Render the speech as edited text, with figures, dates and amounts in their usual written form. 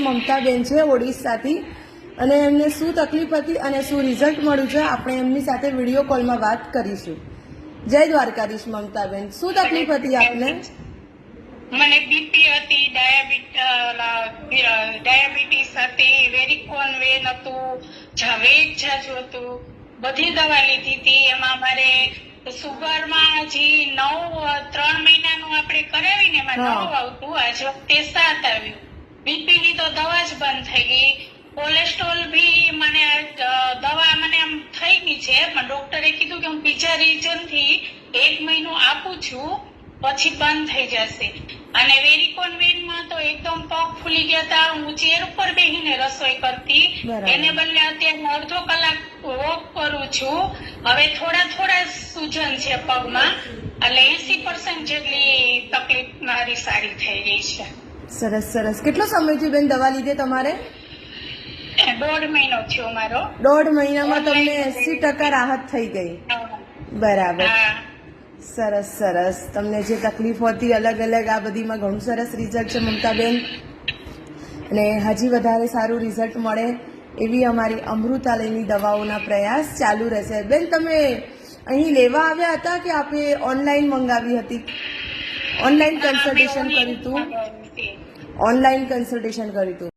મમતાબેન છે ઓડિશાથી, અને એમને શું તકલીફ હતી અને શું રિઝલ્ટ મળ્યું છે આપણે એમની સાથે વિડીયો કોલમાં વાત કરીશું. જય દ્વારકાધીશ મમતાબેન, શું તકલીફ હતી આપને? મને બીપી હતી, ડાયાબિટીસ હતી, વેરિકોન વેન હતું, વેટ જાજુ હતું, બધી દવા લીધી હતી. એમાં મારે સુગરમાં જે 3 મહિનાનું આપણે કરાવીને એમાં 9 આવતું, આજ વખતે 7 આવ્યું. બીપી ની તો દવા જ બંધ થઈ ગઈ. કોલેસ્ટ્રોલ ભી મને દવા મને આમ થઈ ગઈ છે, પણ ડોક્ટરે કીધું કે હું બીજા રીઝન થી 1 મહિનો આપું છું, પછી બંધ થઈ જશે. અને વેરિકોન વેન માં તો એકદમ પગ ફૂલી ગયા હતા. હું ચેર ઉપર બેસીને રસોઈ કરતી, એને બદલે અત્યારે અડધો કલાક વોક કરું છું. હવે થોડા સૂજન છે પગમાં, એટલે 80% જેટલી તકલીફ મારી સારી થઈ ગઈ છે. સરસ સરસ. કેટલો સમયથી બેન દવા લીધે તમારે? 1.5 મહિનો થયો મારો. 1.5 મહિનામાં તમને 80% રાહત થઈ ગઈ? બરાબર, સરસ સરસ. તમને જે તકલીફ હતી અલગ અલગ, આ બધીમાં ઘણું સરસ રિઝલ્ટ છે મમતાબેન, અને હજી વધારે સારું રિઝલ્ટ મળે એવી અમારી અમૃતાલયની દવાઓના પ્રયાસ ચાલુ રહેશે. બેન, તમે અહીં લેવા આવ્યા હતા કે આપે ઓનલાઈન મંગાવી હતી? ઓનલાઈન કન્સલ્ટેશન કર્યું હતું? ઓનલાઈન કન્સલ્ટેશન કર્યું હતું.